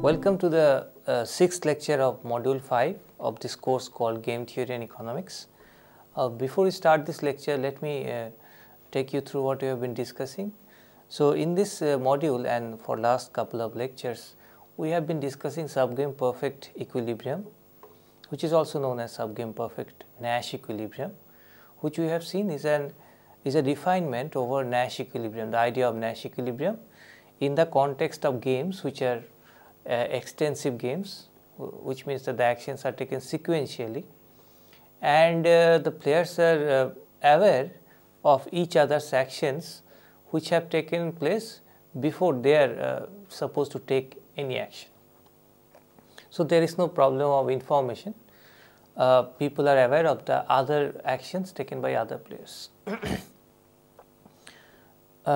Welcome to the sixth lecture of Module 5 of this course called Game Theory and Economics. Before we start this lecture, let me take you through what we have been discussing. So, in this module and for last couple of lectures, we have been discussing subgame perfect equilibrium, which is also known as subgame perfect Nash equilibrium, which we have seen is a refinement over Nash equilibrium, the idea of Nash equilibrium in the context of games which are extensive games, which means that the actions are taken sequentially and the players are aware of each other's actions which have taken place before they are supposed to take any action. So, there is no problem of information, people are aware of the other actions taken by other players.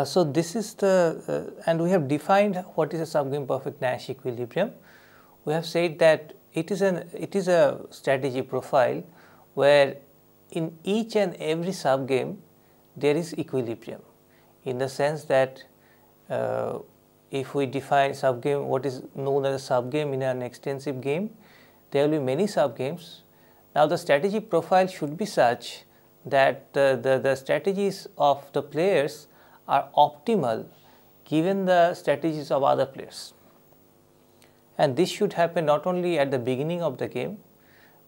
So, this is the and we have defined what is a subgame perfect Nash equilibrium. We have said that it is a strategy profile where in each and every subgame there is equilibrium, in the sense that if we define subgame, what is known as a subgame in an extensive game, there will be many subgames. Now, the strategy profile should be such that the strategies of the players are optimal given the strategies of other players, and this should happen not only at the beginning of the game,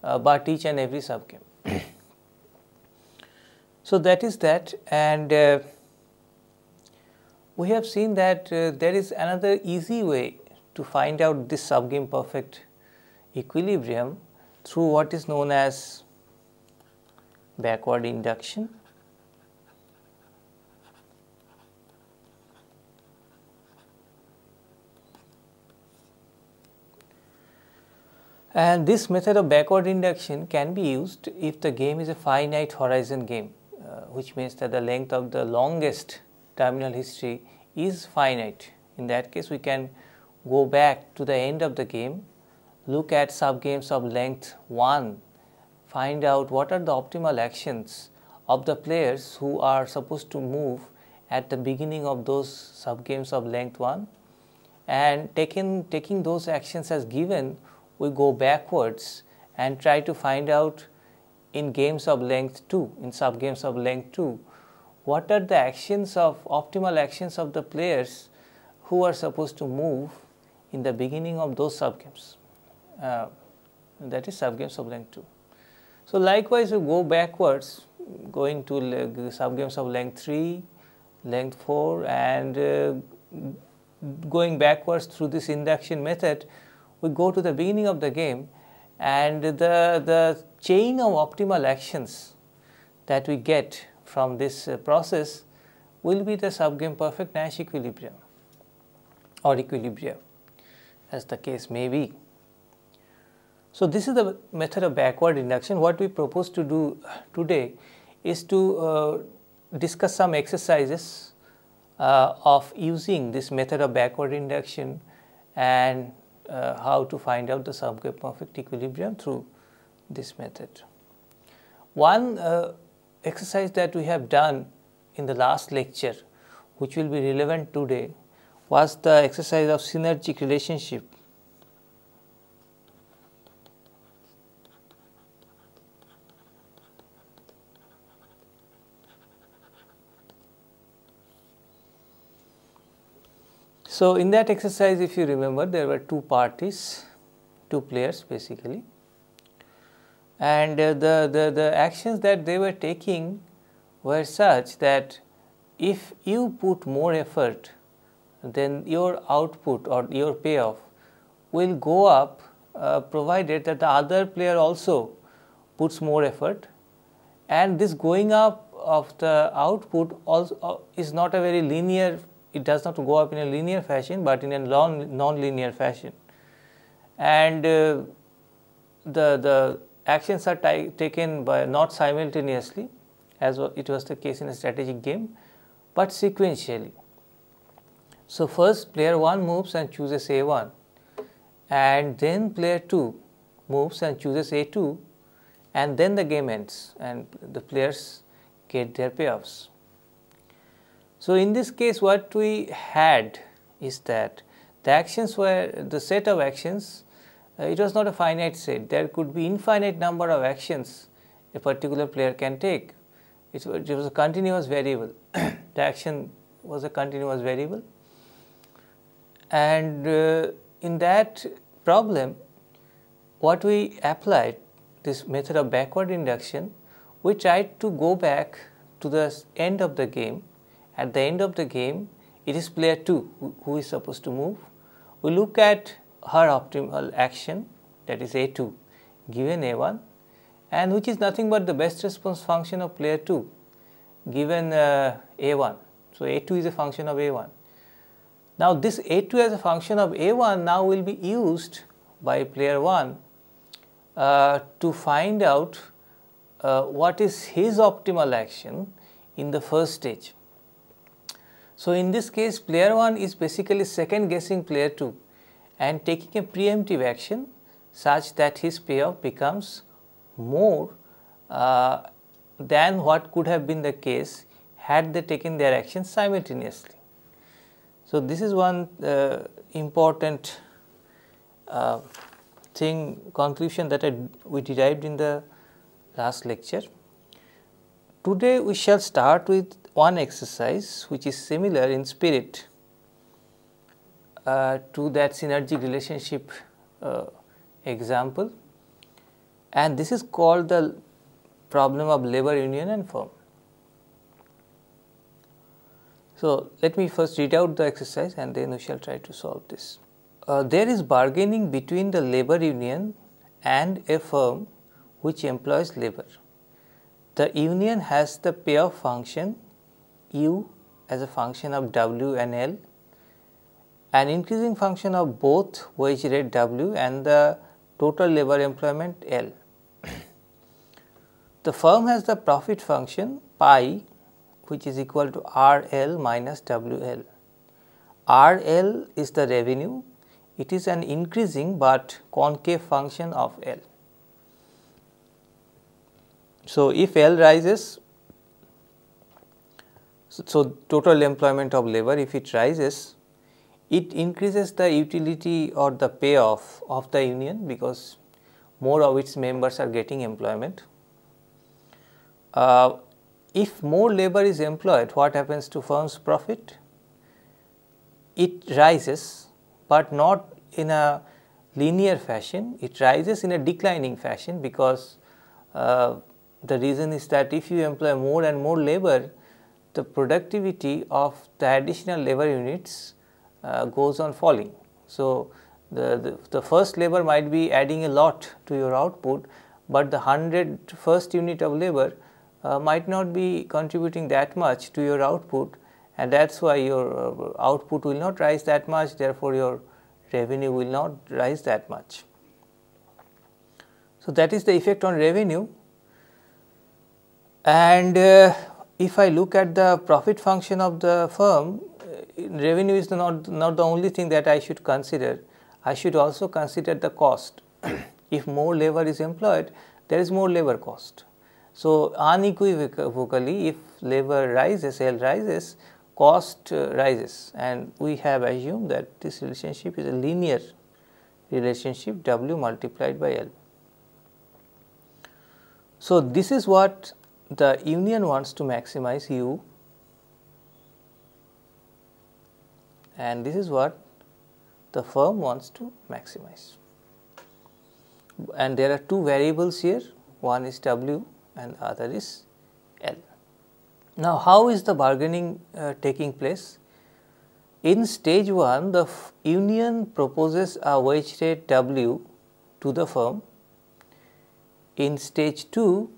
but each and every subgame. So, that is that, and we have seen that there is another easy way to find out this subgame perfect equilibrium through what is known as backward induction. And this method of backward induction can be used if the game is a finite horizon game, which means that the length of the longest terminal history is finite. In that case, we can go back to the end of the game, look at subgames of length 1, find out what are the optimal actions of the players who are supposed to move at the beginning of those subgames of length 1, and taking those actions as given, we go backwards and try to find out in games of length 2, in subgames of length 2, what are the actions of optimal actions of the players who are supposed to move in the beginning of those subgames, that is subgames of length 2. So, likewise we go backwards, going to subgames of length 3, length 4, and going backwards through this induction method, we go to the beginning of the game, and the chain of optimal actions that we get from this process will be the subgame perfect Nash equilibrium or equilibrium, as the case may be. So, this is the method of backward induction. What we propose to do today is to discuss some exercises of using this method of backward induction and how to find out the subgame perfect equilibrium through this method. One exercise that we have done in the last lecture, which will be relevant today, was the exercise of synergic relationship. So, in that exercise, if you remember, there were two parties, two players basically, and the actions that they were taking were such that if you put more effort, then your output or your payoff will go up, provided that the other player also puts more effort, and this going up of the output also is not a very linear. It does not go up in a linear fashion, but in a non-linear fashion, and the actions are taken by not simultaneously, as it was the case in a strategic game, but sequentially. So, first player 1 moves and chooses A1, and then player 2 moves and chooses A2, and then the game ends and the players get their payoffs. So, in this case what we had is that The actions were the set of actions, it was not a finite set. There could be infinite number of actions a particular player can take. It was a continuous variable. The action was a continuous variable, and in that problem what we applied, this method of backward induction, we tried to go back to the end of the game. At the end of the game, it is player 2 who is supposed to move. We look at her optimal action, that is A2 given A1, and which is nothing but the best response function of player 2 given A1. So, A2 is a function of A1. Now, this A2 as a function of A1 now will be used by player 1 to find out what is his optimal action in the first stage. So, in this case player 1 is basically second guessing player 2 and taking a preemptive action such that his payoff becomes more than what could have been the case had they taken their actions simultaneously. So, this is one important conclusion that we derived in the last lecture. Today we shall start with one exercise which is similar in spirit to that synergic relationship example, and this is called the problem of labor union and firm. So, let me first read out the exercise and then we shall try to solve this. There is bargaining between the labor union and a firm which employs labor. The union has the payoff function U as a function of W and L, an increasing function of both wage rate W and the total labor employment L. The firm has the profit function pi, which is equal to RL minus WL. RL is the revenue. It is an increasing but concave function of L. So, if L rises, so total employment of labor, if it rises, it increases the utility or the payoff of the union because more of its members are getting employment. If more labor is employed, what happens to firm's profit? It rises, but not in a linear fashion, it rises in a declining fashion because the reason is that if you employ more and more labor, the productivity of the additional labor units goes on falling. So, the first labor might be adding a lot to your output, but the 100 first unit of labor might not be contributing that much to your output, and that is why your output will not rise that much, therefore, your revenue will not rise that much. So, that is the effect on revenue. And if I look at the profit function of the firm, revenue is not the only thing that I should consider. I should also consider the cost. If more labor is employed, there is more labor cost. So, unequivocally, if labor rises, L rises, cost rises, and we have assumed that this relationship is a linear relationship, W multiplied by L. So, this is what the union wants to maximize U, and this is what the firm wants to maximize. And there are two variables here, one is W and the other is L. Now, how is the bargaining taking place? In stage 1, the union proposes a wage rate W to the firm. In stage 2,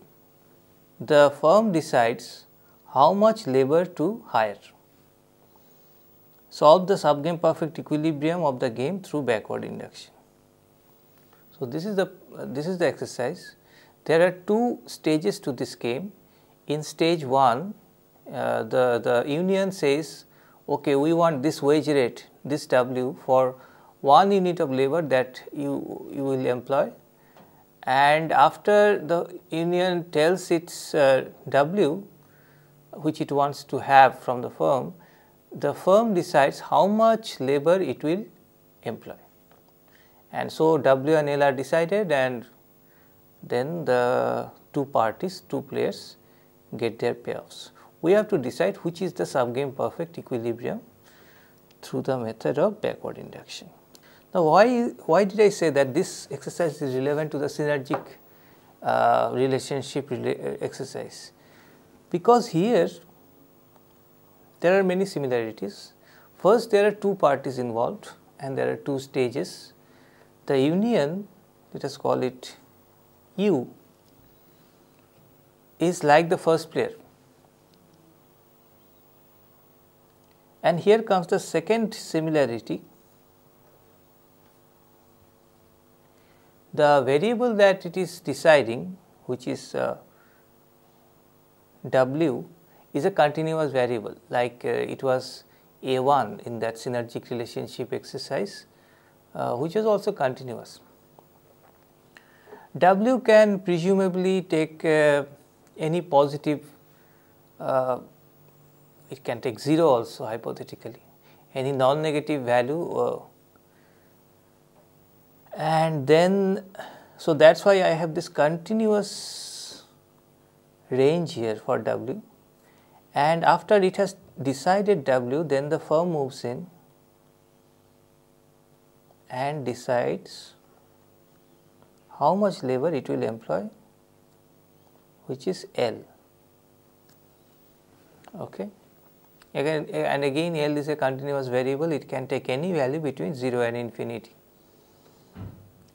the firm decides how much labor to hire. Solve the subgame perfect equilibrium of the game through backward induction. So, this is the exercise. There are two stages to this game. In stage 1, the union says, okay, we want this wage rate, this W for 1 unit of labor that you will employ, and after the union tells its W which it wants to have from the firm decides how much labor it will employ. And so W and L are decided, and then the two players get their payoffs. We have to decide which is the subgame perfect equilibrium through the method of backward induction. Now, why did I say that this exercise is relevant to the synergic relationship exercise? Because here there are many similarities. First, there are two parties involved and there are two stages. The union, let us call it U, is like the first player. And here comes the second similarity. The variable that it is deciding, which is W, is a continuous variable, like it was A1 in that synergic relationship exercise, which is also continuous. W can presumably take any positive, it can take 0 also hypothetically, any non-negative value, and then, so that is why I have this continuous range here for W, and after it has decided W, then the firm moves in and decides how much labor it will employ, which is L. Okay. Again and again, L is a continuous variable, it can take any value between 0 and infinity.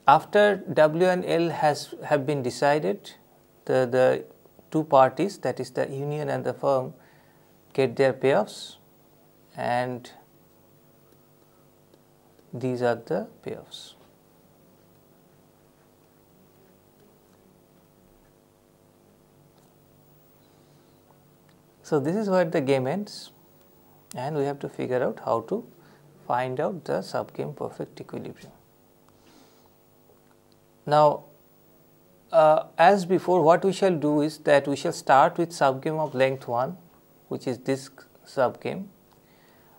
After W and L have been decided, the two parties, that is the union and the firm, get their payoffs, and these are the payoffs. So, this is where the game ends, and we have to figure out how to find out the subgame perfect equilibrium. Now, as before, what we shall do is that we shall start with subgame of length 1, which is this subgame,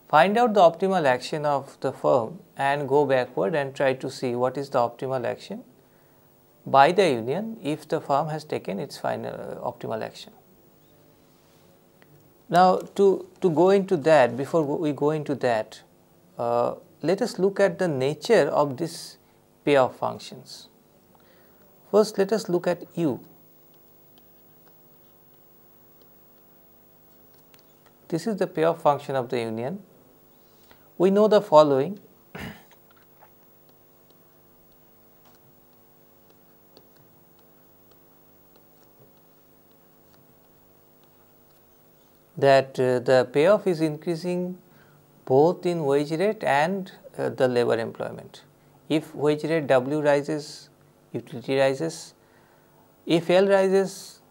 find out the optimal action of the firm and go backward and try to see what is the optimal action by the union if the firm has taken its final optimal action. Now, to go into that, before we go into that, let us look at the nature of these payoff functions. First, let us look at U. This is the payoff function of the union. We know the following. That the payoff is increasing both in wage rate and the labor employment. If wage rate W rises, utility rises. If L rises,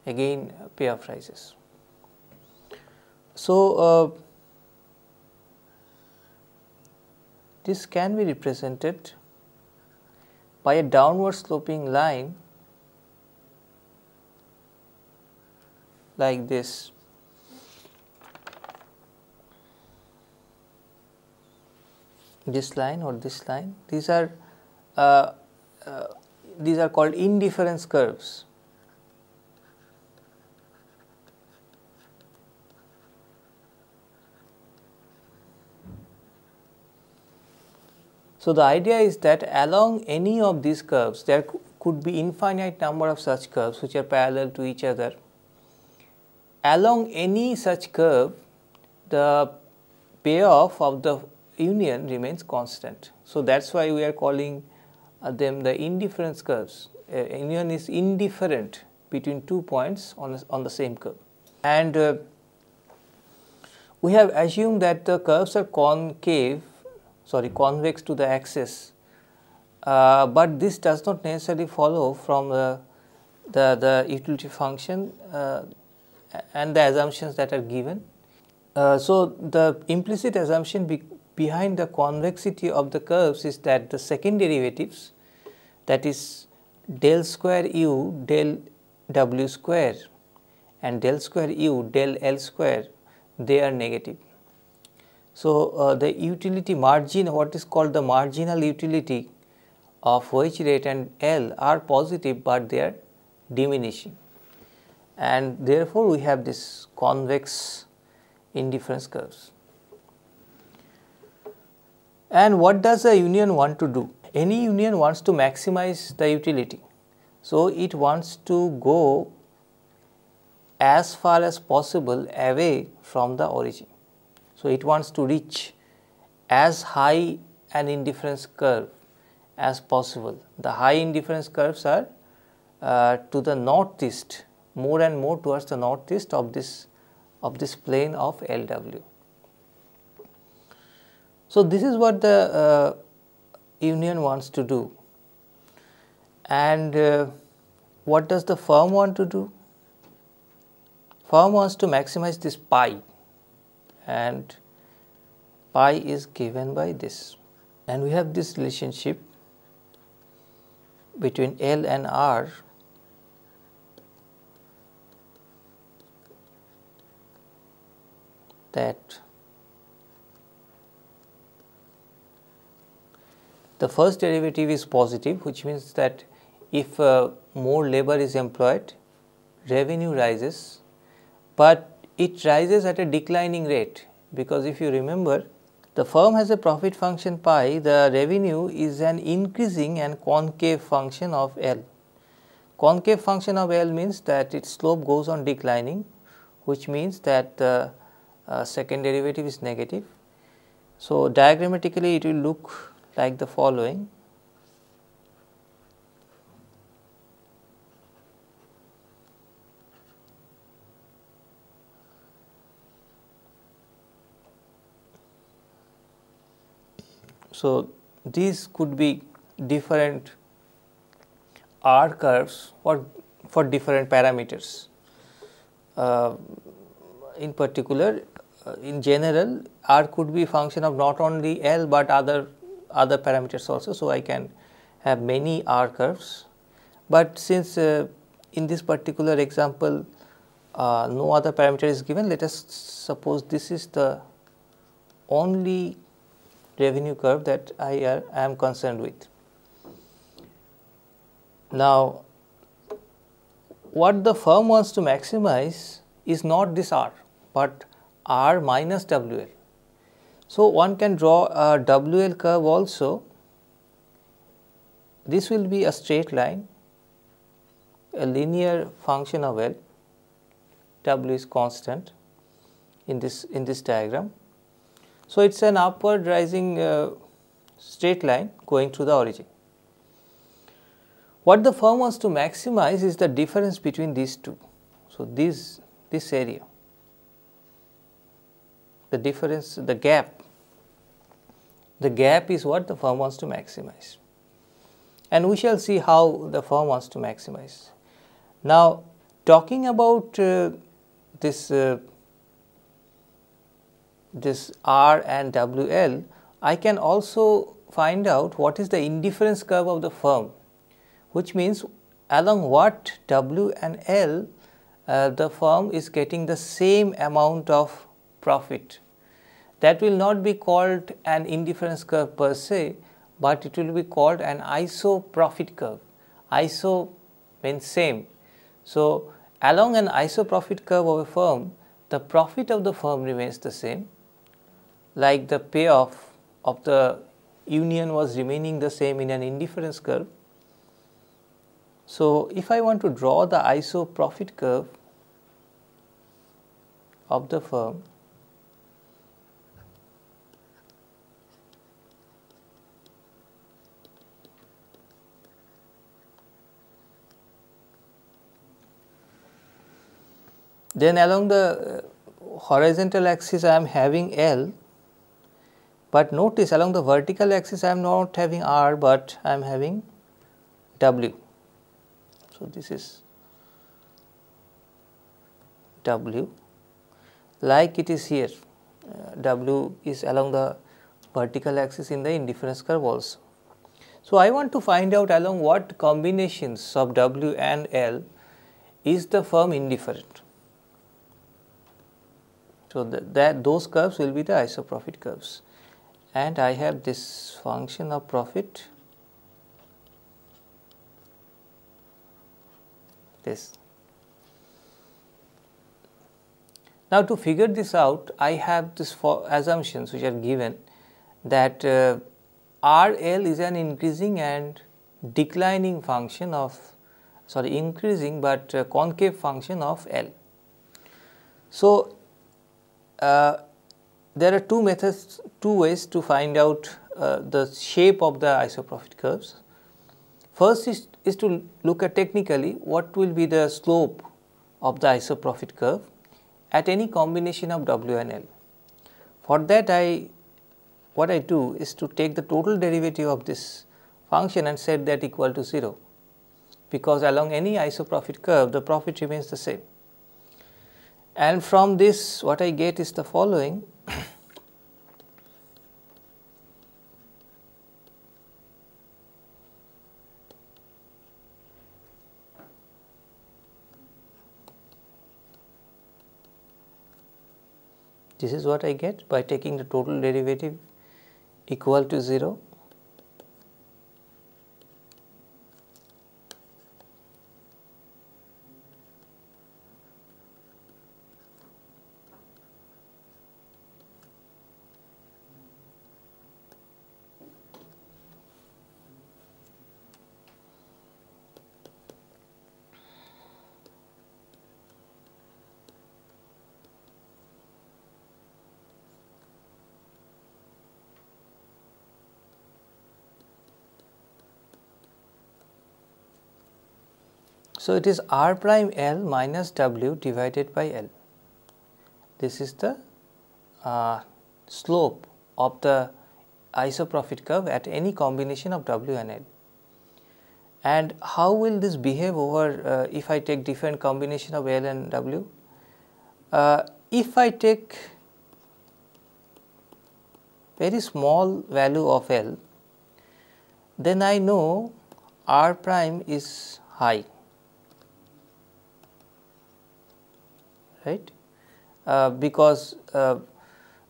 again payoff rises. So, this can be represented by a downward sloping line like this. This line or this line, these are called indifference curves. So, the idea is that along any of these curves, there could be infinite number of such curves which are parallel to each other. Along any such curve, the payoff of the union remains constant. So, that is why we are calling them the indifference curves. Union is indifferent between 2 points on the same curve. And we have assumed that the curves are convex to the axis, but this does not necessarily follow from the utility function and the assumptions that are given. So, the implicit assumption behind the convexity of the curves is that the second derivatives, that is del square u del w square and del square u del L square, they are negative. So, the utility margin, what is called the marginal utility of wage rate and L are positive, but they are diminishing, and therefore, we have this convex indifference curves. And what does a union want to do? Any union wants to maximize the utility. So, it wants to go as far as possible away from the origin. So, it wants to reach as high an indifference curve as possible. The high indifference curves are to the northeast, more and more towards the northeast of this plane of LW. So, this is what the union wants to do. And what does the firm want to do? Firm wants to maximize this pi, and pi is given by this, and we have this relationship between L and R that the first derivative is positive, which means that if more labor is employed, revenue rises, but it rises at a declining rate, because if you remember, the firm has a profit function pi, the revenue is an increasing and concave function of L. Concave function of L means that its slope goes on declining, which means that the second derivative is negative. So, diagrammatically it will look like the following. So, these could be different R curves for different parameters. In particular, in general, R could be function of not only L, but other parameters also. So, I can have many R curves, but since in this particular example no other parameter is given, let us suppose this is the only revenue curve that I am concerned with. Now, what the firm wants to maximize is not this R, but R minus WL. So, one can draw a WL curve also. This will be a straight line, a linear function of L, W is constant in this diagram. So, it is an upward rising straight line going through the origin. What the firm wants to maximize is the difference between these two. So, this area, the difference, the gap is what the firm wants to maximize, and we shall see how the firm wants to maximize. Now, talking about this R and WL, I can also find out what is the indifference curve of the firm, which means along what W and L the firm is getting the same amount of profit. That will not be called an indifference curve per se, but it will be called an isoprofit curve. Iso means same. So, along an isoprofit curve of a firm, the profit of the firm remains the same, like the payoff of the union was remaining the same in an indifference curve. So, if I want to draw the isoprofit curve of the firm, then along the horizontal axis I am having L, but notice along the vertical axis I am not having R, but I am having W. So, this is W, like it is here. W is along the vertical axis in the indifference curve also. So, I want to find out along what combinations of W and L is the firm indifferent. So, those curves will be the isoprofit curves, and I have this function of profit, this. Now, to figure this out, I have this assumptions which are given, that RL is an increasing and declining function of, increasing but concave function of L. So, there are two ways to find out the shape of the isoprofit curves. First is to look at technically what will be the slope of the isoprofit curve at any combination of W and L. For that, what I do is to take the total derivative of this function and set that equal to 0, because along any isoprofit curve the profit remains the same. And from this what I get is the following. This is what I get by taking the total derivative equal to 0. So, it is R prime L minus W divided by L. This is the slope of the isoprofit curve at any combination of W and L. And how will this behave over if I take different combination of L and W? If I take very small value of L, then I know R prime is high, right, because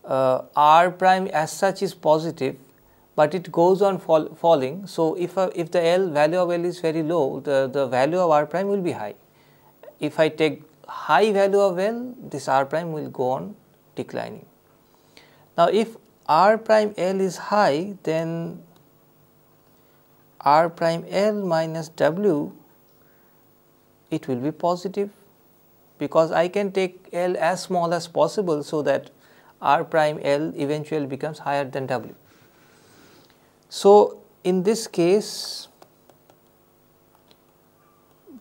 R prime as such is positive, but it goes on falling. So, if the L value of L is very low, the value of R prime will be high. If I take high value of L, this R prime will go on declining. Now, if R prime L is high, then R prime L minus W, it will be positive, because I can take L as small as possible, so that R prime L eventually becomes higher than W. So, in this case,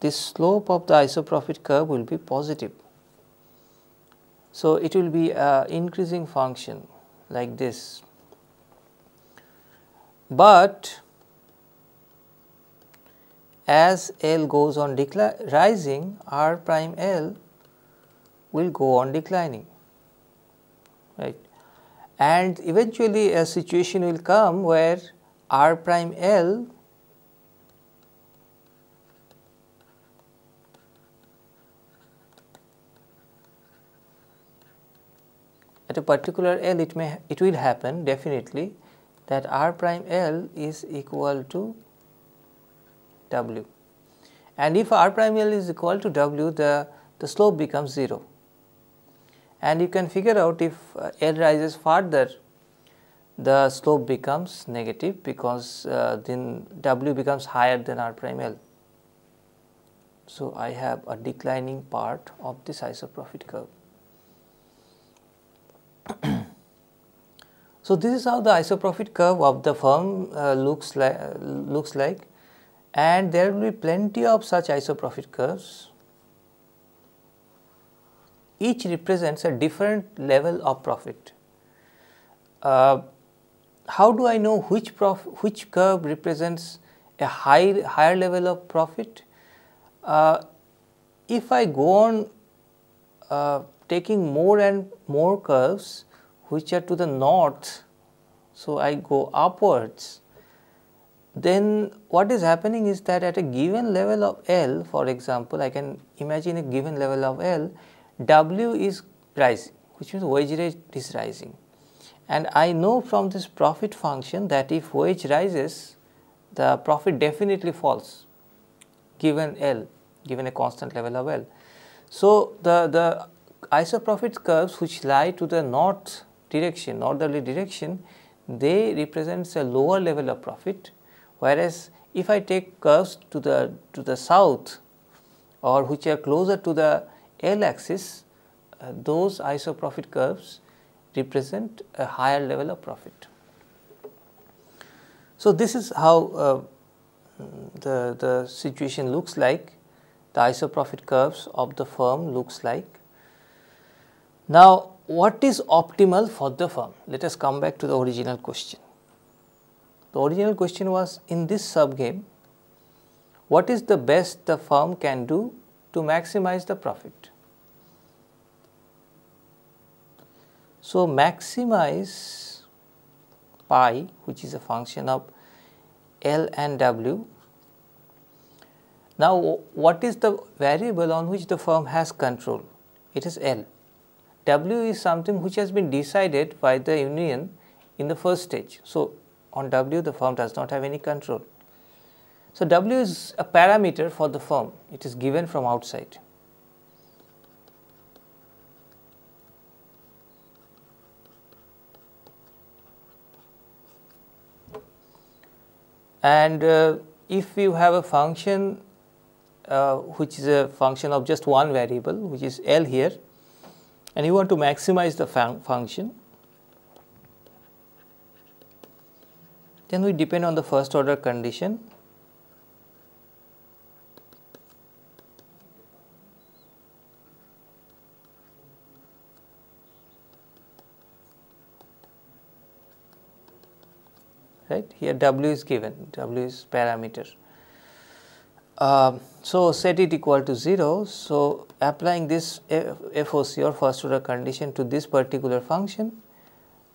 the slope of the isoprofit curve will be positive. So, it will be an increasing function like this, but as L goes on rising, R prime L will go on declining, right, and eventually a situation will come where R prime L at a particular L, it will happen definitely that R prime L is equal to W, and if R prime L is equal to W, the slope becomes 0, and you can figure out if L rises further, the slope becomes negative, because then W becomes higher than R prime L. So, I have a declining part of this isoprofit curve. So, this is how the isoprofit curve of the firm looks like, and there will be plenty of such isoprofit curves. Each represents a different level of profit. How do I know which curve represents a higher level of profit? If I go on taking more and more curves which are to the north, so I go upwards, then what is happening is that at a given level of L, for example, I can imagine a given level of L, W is rising, which means wage rate is rising. And I know from this profit function that if wage rises, the profit definitely falls given L, given a constant level of L. So, the isoprofit curves which lie to the northerly direction, they represents a lower level of profit, whereas if I take curves to the south or which are closer to the L axis, those isoprofit curves represent a higher level of profit. So, this is how the situation looks like, the isoprofit curves of the firm looks like. Now, what is optimal for the firm? Let us come back to the original question. The original question was, in this subgame, what is the best the firm can do to maximize the profit? So, maximize pi, which is a function of L and W. Now, what is the variable on which the firm has control? It is L. W is something which has been decided by the union in the first stage. So, on W the firm does not have any control. So, W is a parameter for the firm, it is given from outside. And if you have a function which is a function of just one variable, which is L here, and you want to maximize the function, then we depend on the first order condition. Right, here W is given, W is parameter. So, set it equal to 0. So, applying this FOC or first order condition to this particular function,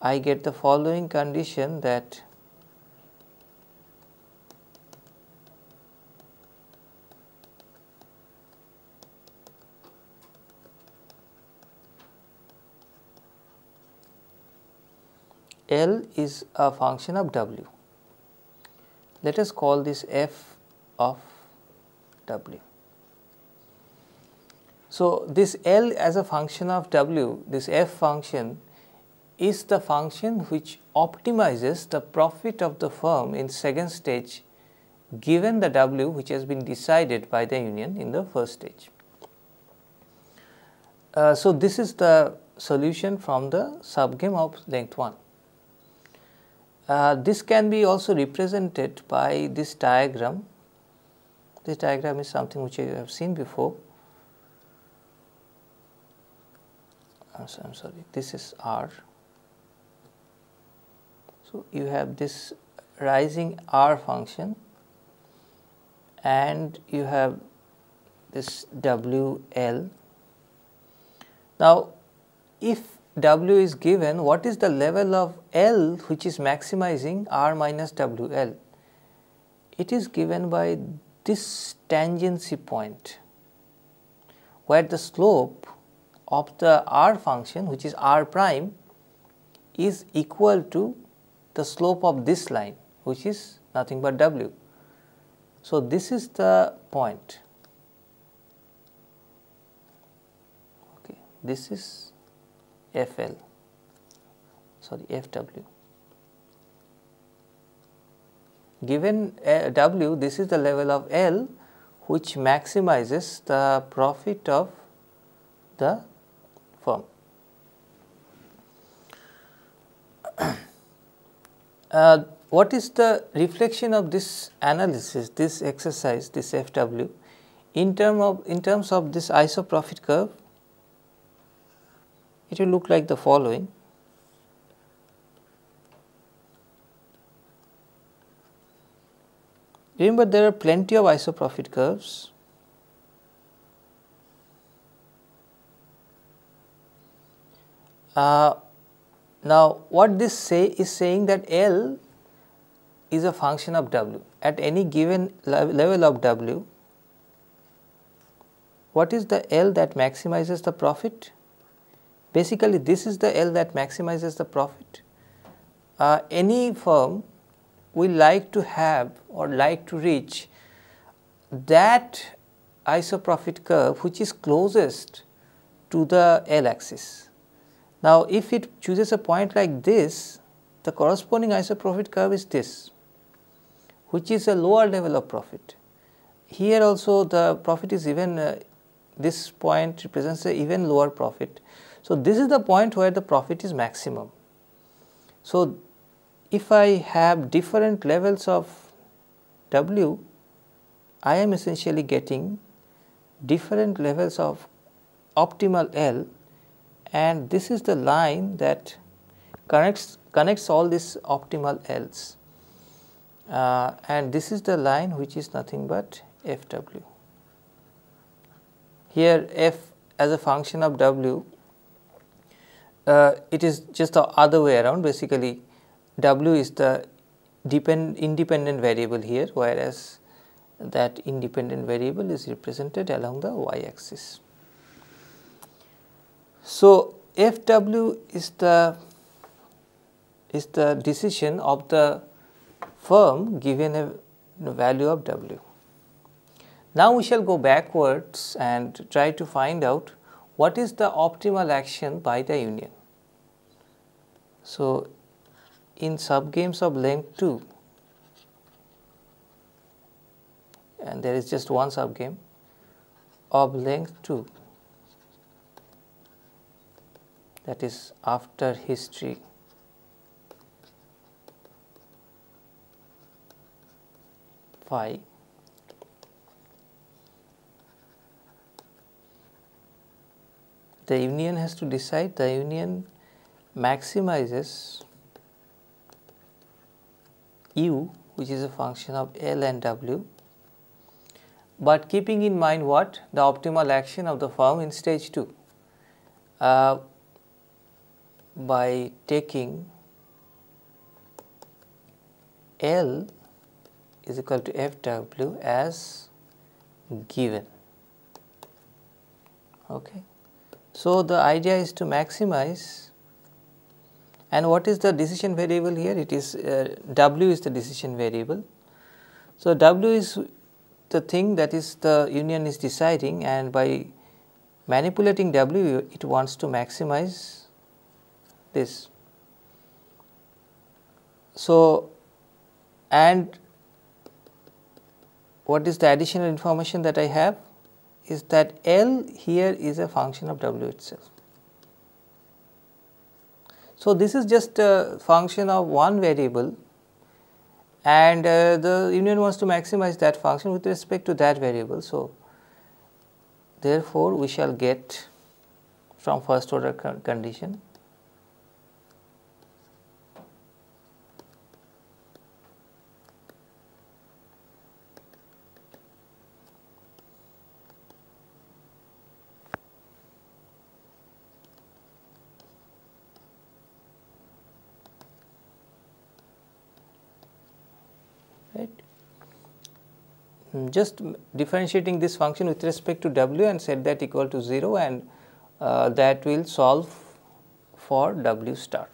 I get the following condition, that L is a function of W. Let us call this f of W. So, this L as a function of W, this f function is the function which optimizes the profit of the firm in second stage given the W which has been decided by the union in the first stage. So, this is the solution from the subgame of length 1. This can be also represented by this diagram. This diagram is something which you have seen before. I'm sorry, this is R. So, you have this rising R function and you have this WL. Now, if W is given, what is the level of L which is maximizing R minus WL? It is given by this tangency point, where the slope of the R function, which is R prime, is equal to the slope of this line, which is nothing but W. So, this is the point. Okay, this is FL, sorry, FW. Given W, this is the level of L which maximizes the profit of the firm. What is the reflection of this analysis, this exercise, this FW in terms of this isoprofit curve? It will look like the following. Remember, there are plenty of isoprofit curves. Now, what this is saying that L is a function of W. At any given level of W, what is the L that maximizes the profit? Basically, this is the L that maximizes the profit. Any firm will like to have or like to reach that isoprofit curve which is closest to the L axis. Now, if it chooses a point like this, the corresponding isoprofit curve is this, which is a lower level of profit. Here also the profit is even, this point represents a even lower profit. So, this is the point where the profit is maximum. So, if I have different levels of W, I am essentially getting different levels of optimal L, and this is the line that connects all these optimal L's, and this is the line which is nothing but FW. Here F as a function of W, it is just the other way around. Basically, W is the independent variable here, whereas that independent variable is represented along the y axis. So, FW is the decision of the firm given a value of W. Now, we shall go backwards and try to find out what is the optimal action by the union. So, in subgames of length 2, and there is just one subgame of length 2, that is after history phi, the union has to decide, the union maximizes U, which is a function of L and W, but keeping in mind what? The optimal action of the firm in stage 2. By taking L is equal to FW as given. Okay. So, the idea is to maximize, and what is the decision variable here? It is W is the decision variable. So, W is the thing that is the union is deciding, and by manipulating W it wants to maximize this. So, and what is the additional information that I have is that L here is a function of W itself. So, this is just a function of one variable, and the union wants to maximize that function with respect to that variable. So, therefore, we shall get from first order condition right. Just differentiating this function with respect to W and set that equal to 0, and that will solve for W star.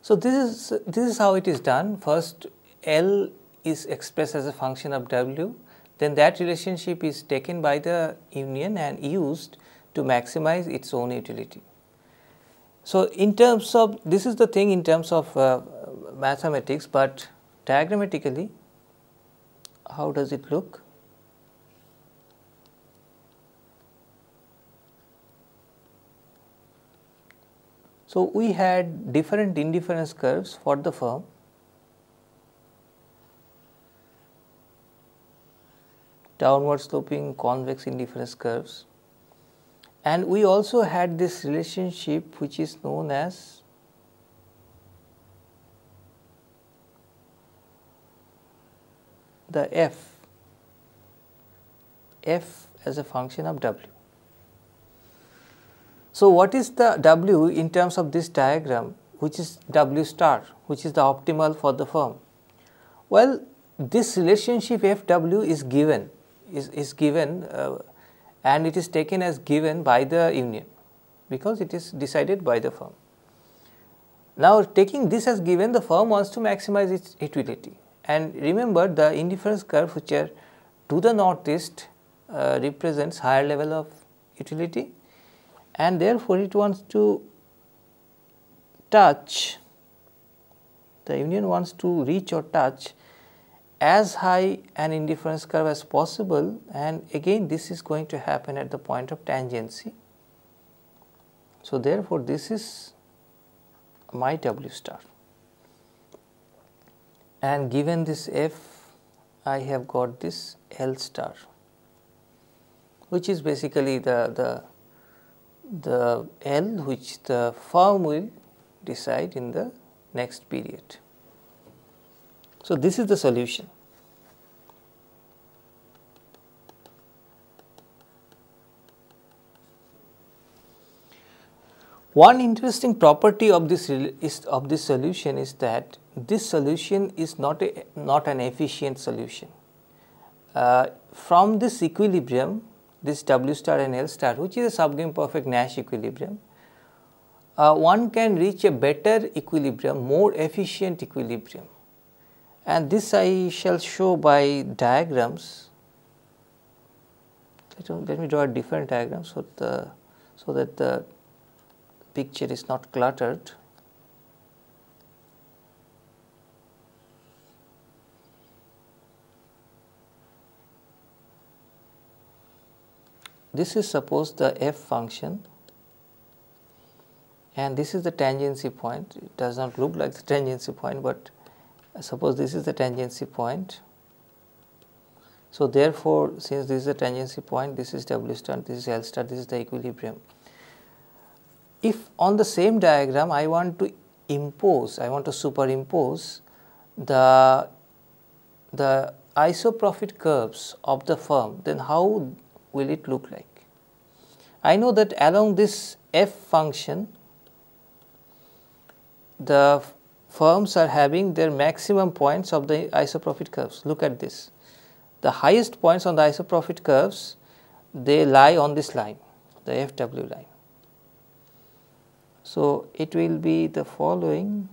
So, this is how it is done. First, L is expressed as a function of W, then that relationship is taken by the union and used to maximize its own utility. So, in terms of, this is the thing in terms of mathematics, but diagrammatically how does it look? So, we had different indifference curves for the firm. Downward sloping convex indifference curves, and we also had this relationship which is known as the F as a function of W. So, what is the W in terms of this diagram, which is W star, which is the optimal for the firm? Well, this relationship FW is given, and it is taken as given by the union. because it is decided by the firm. Now, taking this as given, the firm wants to maximize its utility, and remember the indifference curve which are to the northeast represents higher level of utility, and therefore, it wants to touch, the union wants to reach or touch as high an indifference curve as possible, and again this is going to happen at the point of tangency. So, therefore, this is my W star, and given this F, I have got this L star, which is basically the L which the firm will decide in the next period. So, this is the solution. One interesting property of this solution is that this solution is not an efficient solution. From this equilibrium, this W star and L star, which is a subgame perfect Nash equilibrium, one can reach a better equilibrium, more efficient equilibrium, and this I shall show by diagrams. Let me draw a different diagram so that the picture is not cluttered. This is suppose the f function, and this is the tangency point. It does not look like the tangency point, but suppose this is the tangency point. So, therefore, since this is the tangency point, this is W star, this is L star, this is the equilibrium. If on the same diagram I want to superimpose the isoprofit curves of the firm, then how will it look like? I know that along this f function, the firms are having their maximum points of the isoprofit curves. Look at this. The highest points on the isoprofit curves, they lie on this line, the FW line. So, it will be the following,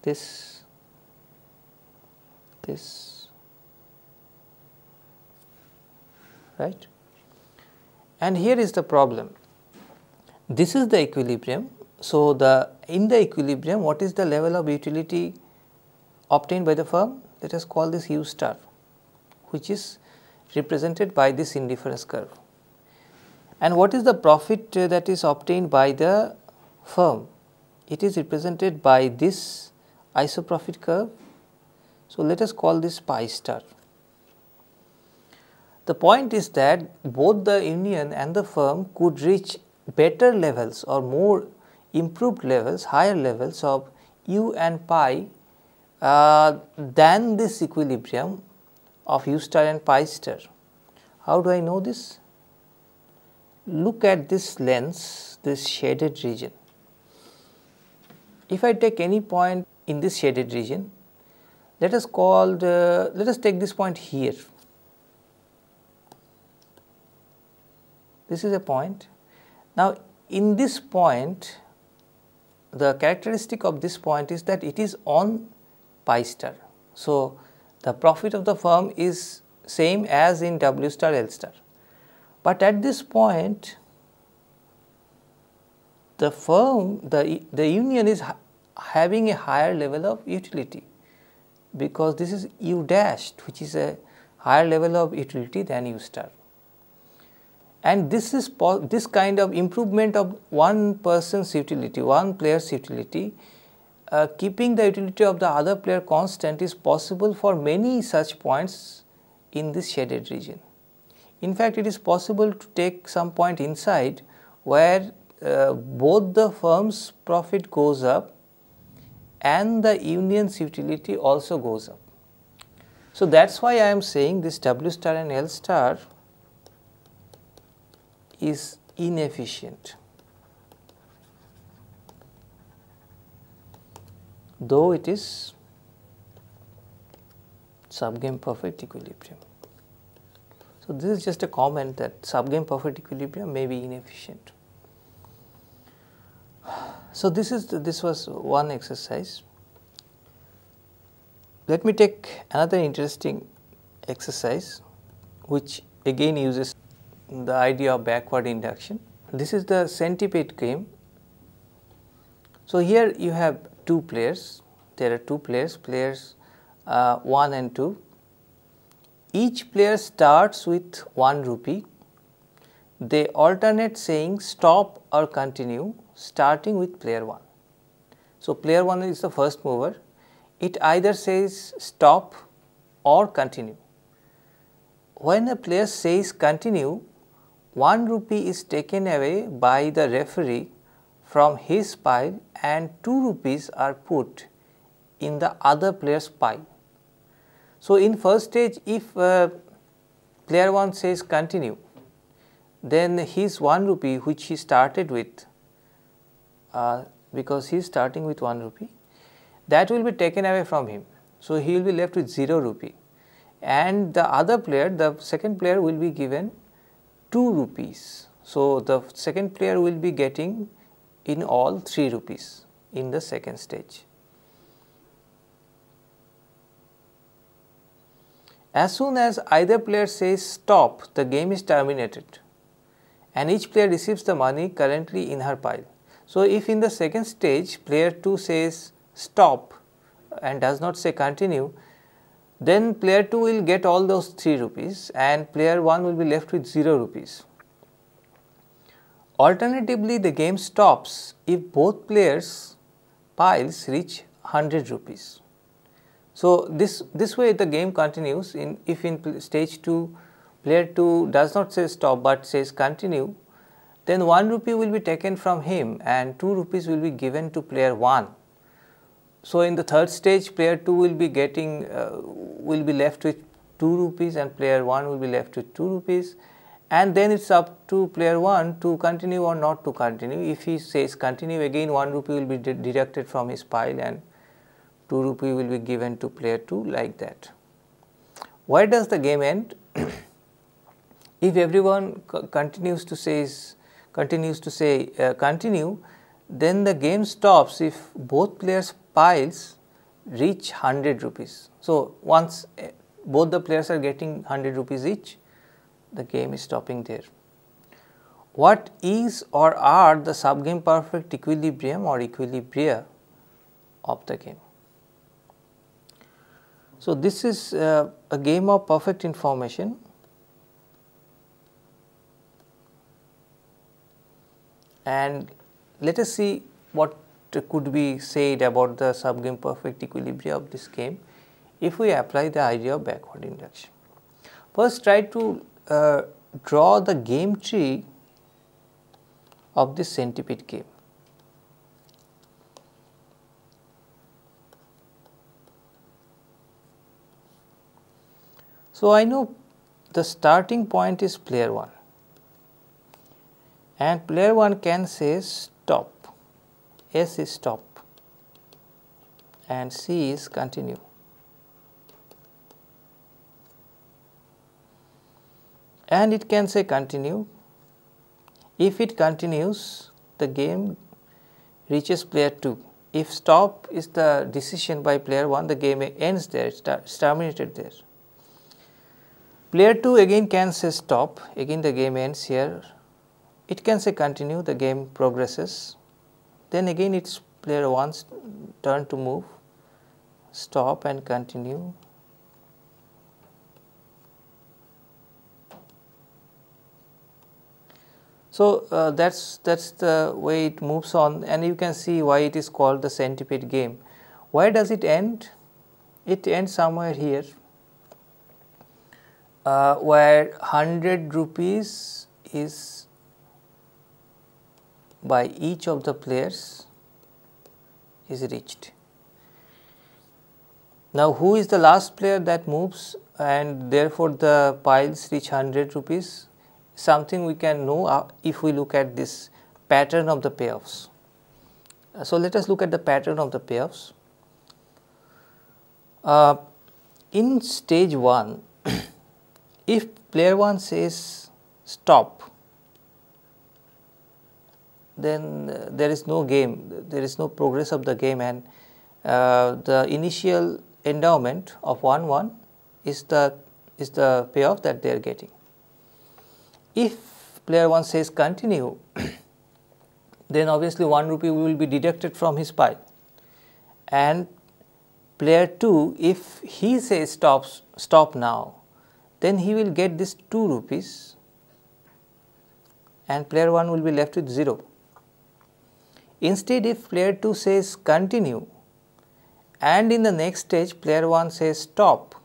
this, right. And here is the problem. This is the equilibrium. So, in the equilibrium, what is the level of utility obtained by the firm? Let us call this U star, which is represented by this indifference curve. And what is the profit that is obtained by the firm? It is represented by this isoprofit curve. So, let us call this pi star. The point is that both the union and the firm could reach better levels or more improved levels, higher levels of U and pi than this equilibrium of U star and pi star. How do I know this? Look at this lens, this shaded region. If I take any point in this shaded region, let us take this point here. This is a point. Now, in this point, the characteristic of this point is that it is on pi star. So, the profit of the firm is same as in W star L star. But at this point, the firm, the union is having a higher level of utility, because this is U dashed, which is a higher level of utility than U star. And this kind of improvement of one person's utility, one player's utility, keeping the utility of the other player constant is possible for many such points in this shaded region. In fact, it is possible to take some point inside where both the firm's profit goes up and the union's utility also goes up. So, that is why I am saying this W star and L star is inefficient, though it is subgame perfect equilibrium. So, this is just a comment that subgame perfect equilibrium may be inefficient. So, this was one exercise. Let me take another interesting exercise which again uses the idea of backward induction. This is the Centipede game. So, here you have two players, there are two players, players 1 and 2. Each player starts with 1 rupee. They alternate saying stop or continue starting with player 1. So, player 1 is the first mover. It either says stop or continue. When a player says continue, 1 rupee is taken away by the referee from his pile and 2 rupees are put in the other player's pile. So, in first stage, if player 1 says continue, then his 1 rupee which he started with, because he is starting with 1 rupee, that will be taken away from him. So, he will be left with 0 rupee, and the other player, the second player, will be given 2 rupees. So, the second player will be getting in all 3 rupees in the second stage. As soon as either player says stop, the game is terminated and each player receives the money currently in her pile. So, if in the second stage player 2 says stop and does not say continue, then player 2 will get all those 3 rupees and player 1 will be left with 0 rupees. Alternatively, the game stops if both players' piles reach 100 rupees. So, this way the game continues. If in stage 2 player 2 does not say stop but says continue, then 1 rupee will be taken from him and 2 rupees will be given to player 1. So, in the third stage player 2 will be getting will be left with 2 rupees and player 1 will be left with 2 rupees, and then it is up to player 1 to continue or not to continue. If he says continue, again 1 rupee will be deducted from his pile and 2 rupee will be given to player 2, like that. Why does the game end? If everyone continues to say continue, then the game stops if both players' piles reach 100 rupees. So, once both the players are getting 100 rupees each, the game is stopping there. What is or are the subgame perfect equilibrium or equilibria of the game? So, this is a game of perfect information. And let us see what could be said about the subgame perfect equilibria of this game if we apply the idea of backward induction. First, try to draw the game tree of this Centipede game. So, I know the starting point is player 1 and player 1 can say stop, S is stop and C is continue. And it can say continue. If it continues, the game reaches player 2. If stop is the decision by player 1, the game ends there, it is terminated there. Player 2 again can say stop, again the game ends here. It can say continue, the game progresses. Then again it is player 1's turn to move, stop and continue. So, that is the way it moves on, and you can see why it is called the Centipede game. Where does it end? It ends somewhere here, where 100 rupees is by each of the players is reached. Now, who is the last player that moves and therefore the piles reach 100 rupees? Something we can know if we look at this pattern of the payoffs. So, let us look at the pattern of the payoffs. In stage 1, if player 1 says stop, then there is no game, there is no progress of the game, and the initial endowment of 1-1 is the payoff that they are getting. If player 1 says continue, then obviously 1 rupee will be deducted from his pile, and player 2, if he says stop now, then he will get this 2 rupees and player 1 will be left with 0. Instead, if player 2 says continue and in the next stage player 1 says stop,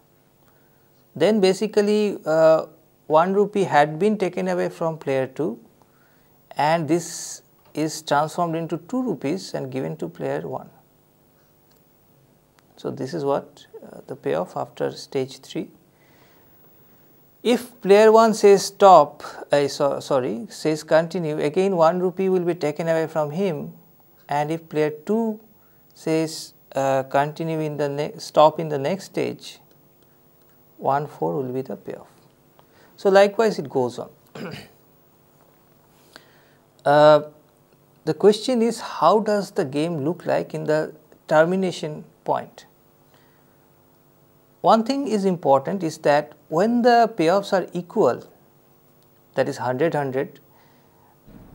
then basically 1 rupee had been taken away from player 2 and this is transformed into 2 rupees and given to player 1. So, this is what the payoff after stage 3. If player 1 says stop, says continue, again 1 rupee will be taken away from him, and if player 2 says continue in the stop in the next stage, 1-4 will be the payoff. So, likewise it goes on. The question is, how does the game look like in the termination point? One thing is important is that when the payoffs are equal, that is 100-100,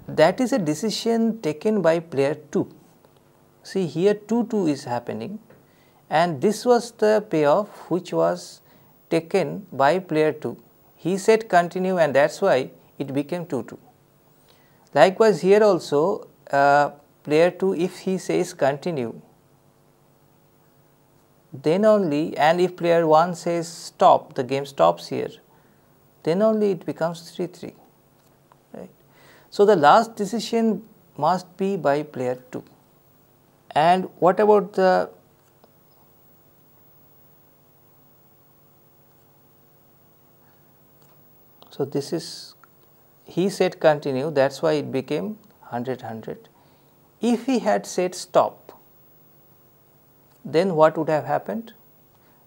that is a decision taken by player 2. See, here 2-2 is happening, and this was the payoff which was taken by player 2. He said continue, and that is why it became 2-2. Likewise, here also player 2, if he says continue, then only, and if player 1 says stop, the game stops here, then only it becomes 3-3. Right. So, the last decision must be by player 2. And what about the so this is, he said continue, that is why it became 100-100. If he had said stop, then what would have happened?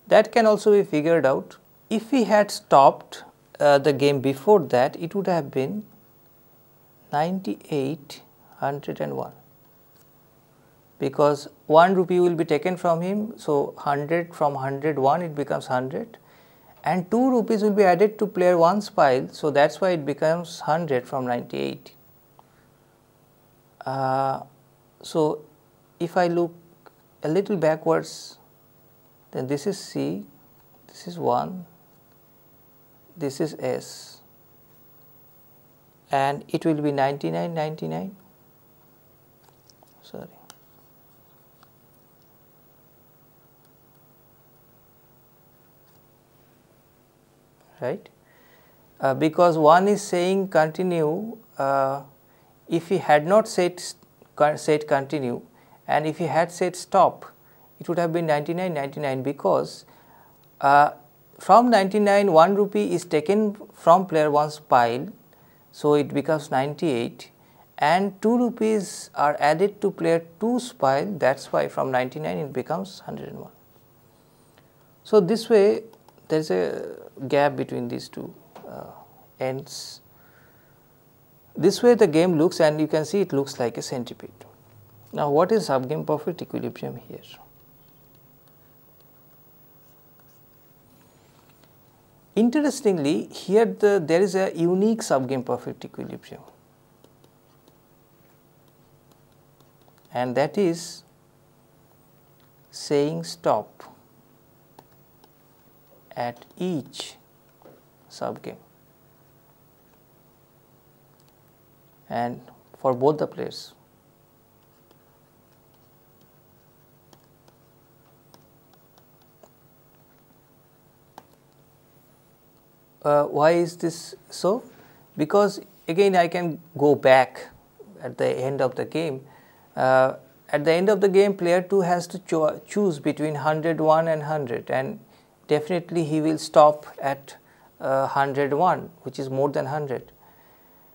That can also be figured out. If he had stopped the game before that, it would have been 98-101, because 1 rupee will be taken from him. So, 100 from 101 it becomes 100, and 2 rupees will be added to player 1's pile. So, that is why it becomes 100 from 98. So, if I look a little backwards, then this is C, this is 1, this is S, and it will be 99-99, sorry. Right, because 1 is saying continue, if he had not said continue, and if he had said stop, it would have been 99-99, because from 99 1 rupee is taken from player 1's pile, so it becomes 98, and 2 rupees are added to player 2's pile, that is why from 99 it becomes 101. So, this way there is a gap between these two ends. This way the game looks, and you can see it looks like a centipede. Now, what is subgame perfect equilibrium here? Interestingly, here there is a unique subgame perfect equilibrium, and that is saying stop at each subgame, and for both the players. Why is this so? Because again I can go back at the end of the game. At the end of the game, player 2 has to choose between 101 and 100, and definitely he will stop at 101, which is more than 100.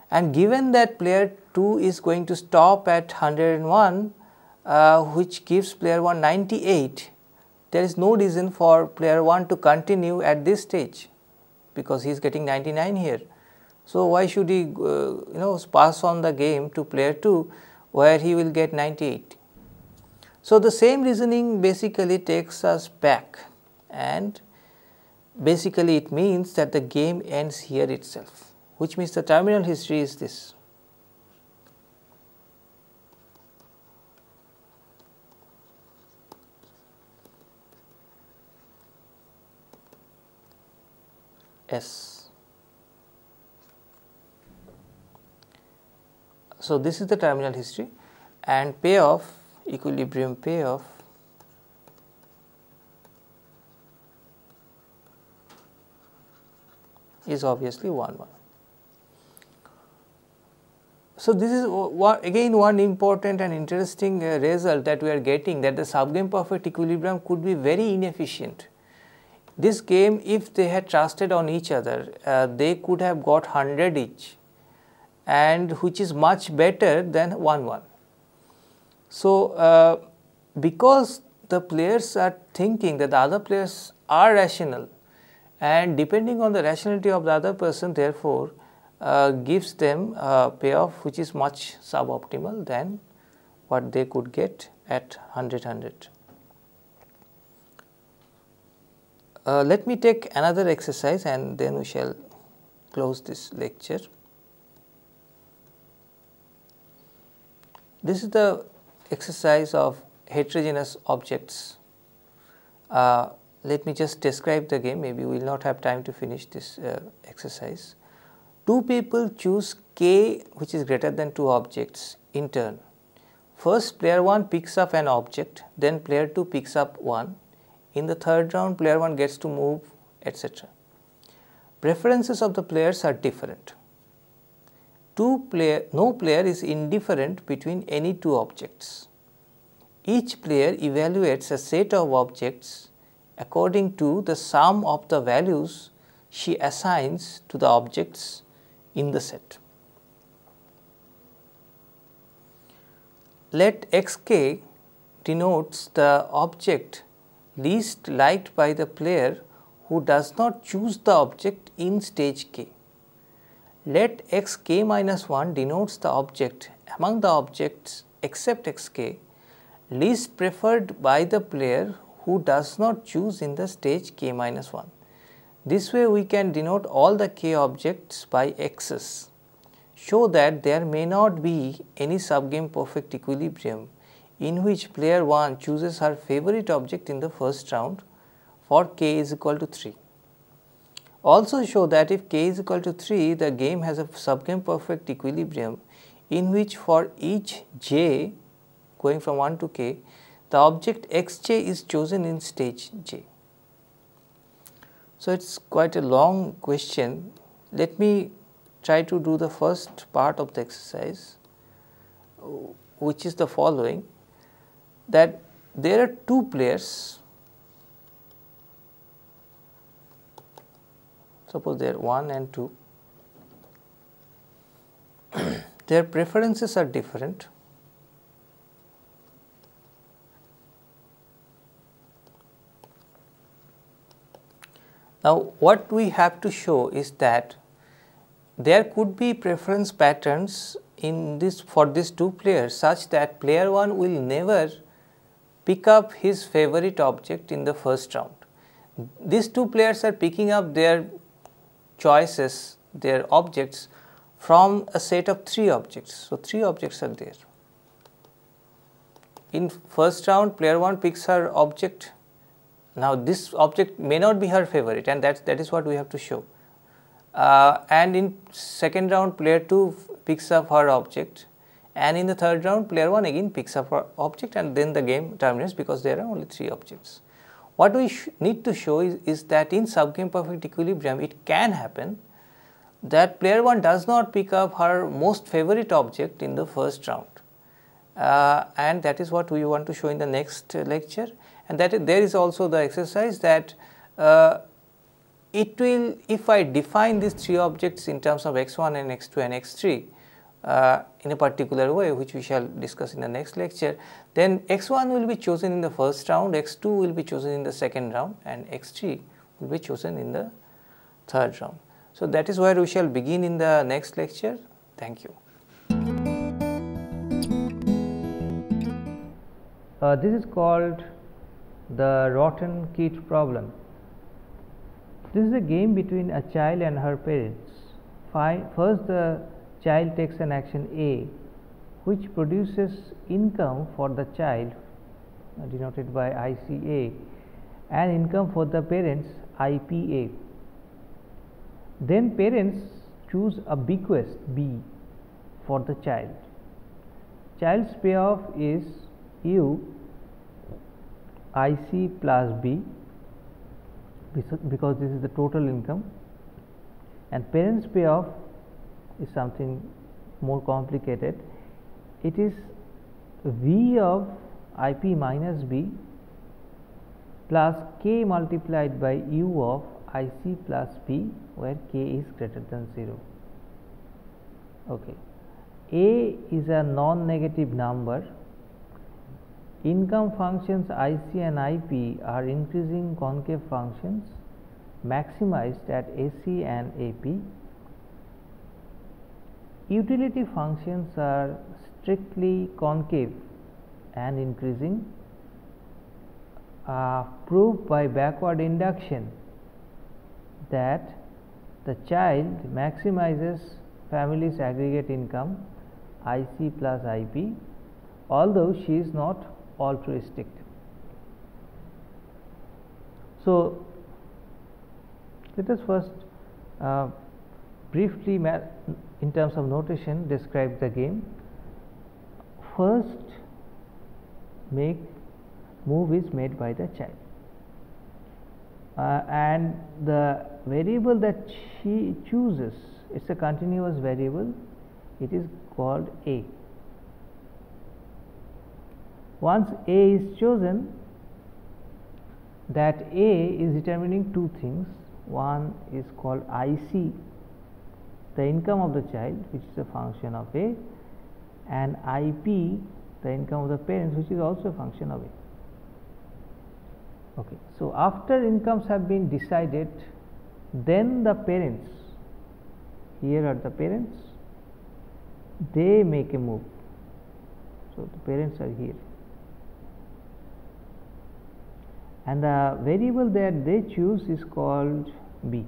And given that player 2 is going to stop at 101, which gives player 1 98, there is no reason for player 1 to continue at this stage, because he is getting 99 here. So, why should he pass on the game to player 2 where he will get 98. So, the same reasoning basically takes us back, and basically it means that the game ends here itself, which means the terminal history is this. S. So, this is the terminal history, and payoff, equilibrium payoff, is obviously 1 1. So, this is again one important and interesting result that we are getting, that the subgame perfect equilibrium could be very inefficient. This game, if they had trusted on each other, they could have got 100 each, and which is much better than 1 1. So, because the players are thinking that the other players are rational, and depending on the rationality of the other person, therefore, gives them a payoff which is much suboptimal than what they could get at 100. Let me take another exercise and then we shall close this lecture. This is the exercise of heterogeneous objects. Let me just describe the game, maybe we will not have time to finish this exercise. Two people choose k which is greater than two objects in turn. First, player 1 picks up an object, then player 2 picks up one. In the third round, player 1 gets to move, etc. Preferences of the players are different. No player is indifferent between any two objects. Each player evaluates a set of objects according to the sum of the values she assigns to the objects in the set. Let xk denotes the object least liked by the player who does not choose the object in stage k. Let xk minus 1 denotes the object among the objects except xk least preferred by the player who does not choose in the stage k minus 1. This way we can denote all the k objects by x's. Show that there may not be any subgame perfect equilibrium in which player 1 chooses her favorite object in the first round for k is equal to 3. Also show that if k is equal to 3, the game has a subgame perfect equilibrium in which for each j going from 1 to k, the object xj is chosen in stage j. So, it is quite a long question. Let me try to do the first part of the exercise, which is the following, that there are two players, suppose they are 1 and 2, their preferences are different. Now, what we have to show is that there could be preference patterns in this for these two players such that player 1 will never pick up his favorite object in the first round. These two players are picking up their choices, their objects from a set of 3 objects. So, 3 objects are there. In first round, player 1 picks her object. Now, this object may not be her favorite, and that is what we have to show. And in second round, player 2 picks up her object, and in the third round, player 1 again picks up her object, and then the game terminates because there are only 3 objects. What we need to show is that in subgame perfect equilibrium, it can happen that player 1 does not pick up her most favorite object in the first round, and that is what we want to show in the next lecture. And that there is also the exercise that it will, if I define these 3 objects in terms of x1 and x2 and x3 in a particular way, which we shall discuss in the next lecture, then x1 will be chosen in the first round, x2 will be chosen in the second round, and x3 will be chosen in the third round. So, that is where we shall begin in the next lecture. Thank you. This is called the rotten kid problem. This is a game between a child and her parents. First, the child takes an action A, which produces income for the child, denoted by ICA, and income for the parents, IPA. Then parents choose a bequest B for the child. Child's payoff is U IC plus B, because this is the total income, and parents payoff is something more complicated. It is V of IP minus B plus K multiplied by U of IC plus B, where K is greater than 0. Okay. A is a non-negative number. Income functions IC and IP are increasing concave functions maximized at AC and AP. Utility functions are strictly concave and increasing, proved by backward induction that the child maximizes family's aggregate income IC plus IP, although she is not altruistic. So, let us first briefly in terms of notation describe the game. First move is made by the child, and the variable that she chooses, it is a continuous variable, it is called A. Once A is chosen, that A is determining two things. One is called IC, the income of the child, which is a function of A, and IP, the income of the parents, which is also a function of A. Okay. So, after incomes have been decided, then the parents, here are the parents, they make a move. So, the parents are here, and the variable that they choose is called B.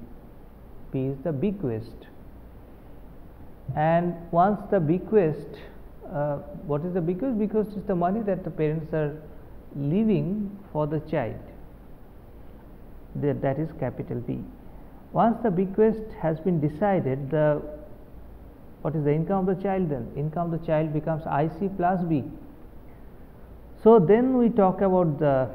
B is the bequest, and once the bequest, what is the bequest? Bequest is the money that the parents are leaving for the child, that is capital B. Once the bequest has been decided, what is the income of the child then? Income of the child becomes IC plus B. So, then we talk about the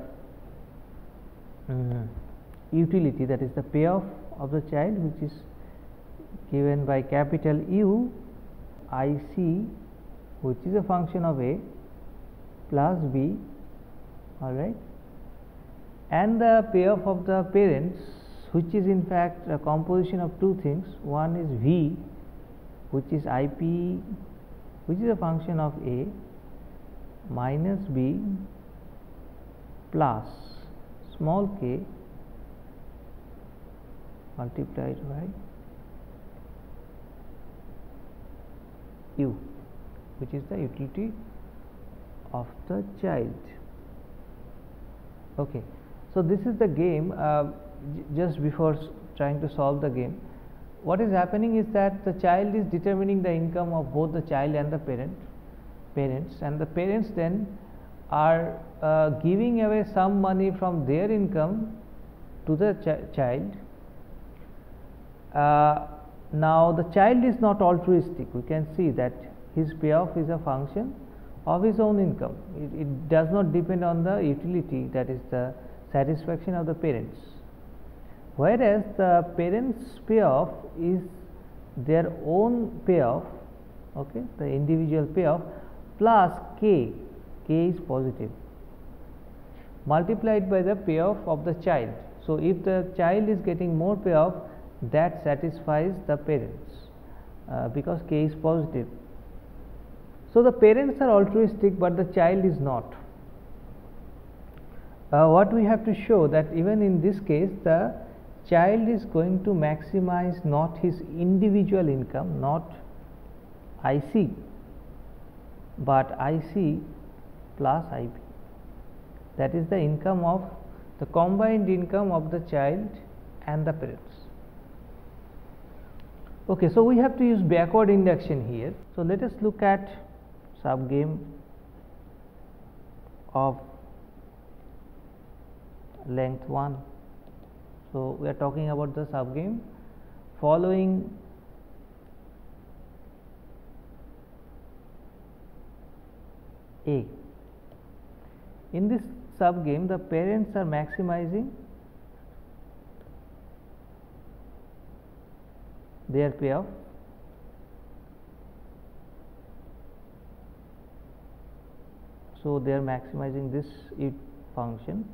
utility, that is the payoff of the child, which is given by capital U IC, which is a function of A plus B, all right, and the payoff of the parents, which is in fact a composition of two things. One is V, which is IP, which is a function of A, minus B plus small k multiplied by U, which is the utility of the child. Okay. So, this is the game. Just before trying to solve the game, what is happening is that the child is determining the income of both the child and the parents, and the parents then are giving away some money from their income to the child. Now, the child is not altruistic. We can see that his payoff is a function of his own income. It does not depend on the utility, that is the satisfaction of the parents, whereas the parents' payoff is their own payoff, okay, the individual payoff plus k is positive, multiplied by the payoff of the child. So, if the child is getting more payoff, that satisfies the parents because k is positive. So, the parents are altruistic, but the child is not. What we have to show that even in this case, the child is going to maximize not his individual income, not IC, but IC plus IP. That is the income of the combined income of the child and the parents. Okay, so we have to use backward induction here. So let us look at subgame of length 1. So we are talking about the subgame following A. In this subgame, the parents are maximizing their payoff, so they are maximizing this function.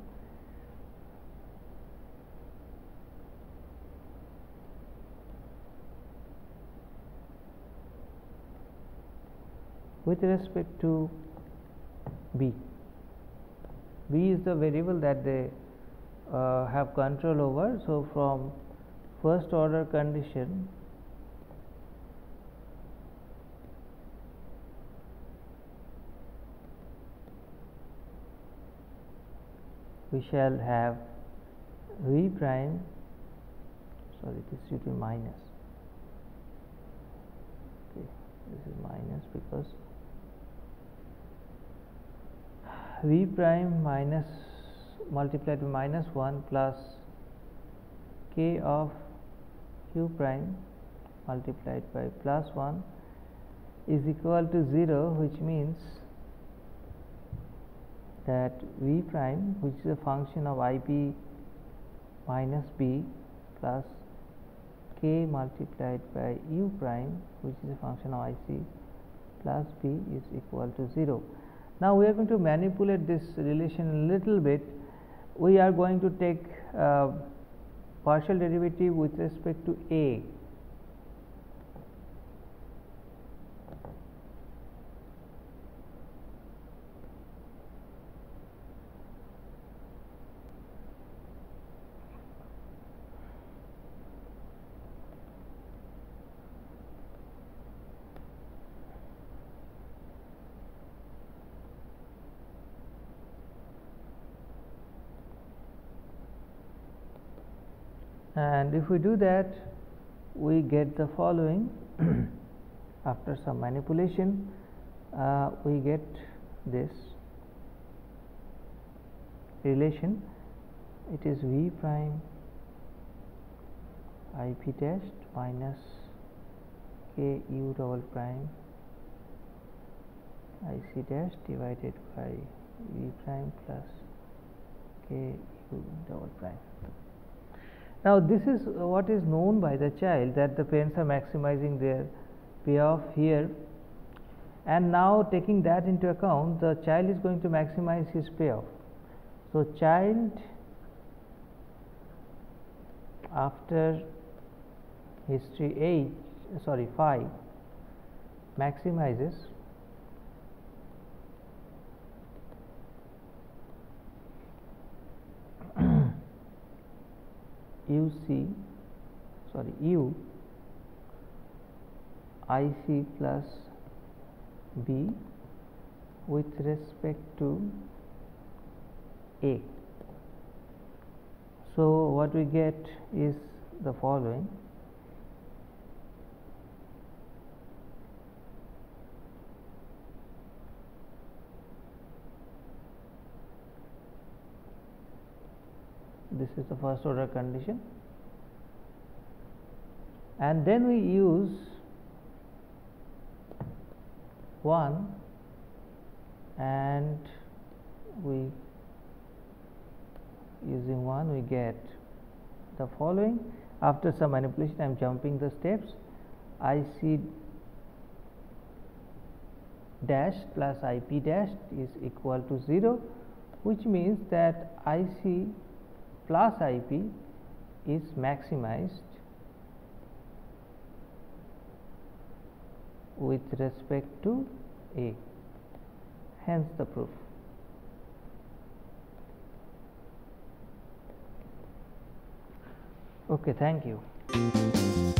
With respect to B. B is the variable that they have control over. So from first order condition, we shall have V prime, sorry, this should be minus. Okay, this is minus because V prime minus multiplied by minus 1 plus K of Q prime multiplied by plus 1 is equal to 0, which means that V prime, which is a function of IP minus B, plus K multiplied by U prime, which is a function of IC plus B, is equal to 0. Now we are going to manipulate this relation a little bit. We are going to take partial derivative with respect to A. And if we do that, we get the following. After some manipulation, we get this relation. It is V prime IP dash minus K U double prime IC dash divided by V prime plus K U double prime. Now this is what is known by the child, that the parents are maximizing their payoff here, and now taking that into account, the child is going to maximize his payoff. So child after history 5 maximizes U IC plus B with respect to A. So what we get is the following. This is the first order condition, and then we use 1, and using 1 we get the following. After some manipulation, I am jumping the steps. IC dash plus IP dash is equal to 0, which means that IC plus IP is maximized with respect to A, hence the proof. Okay, thank you.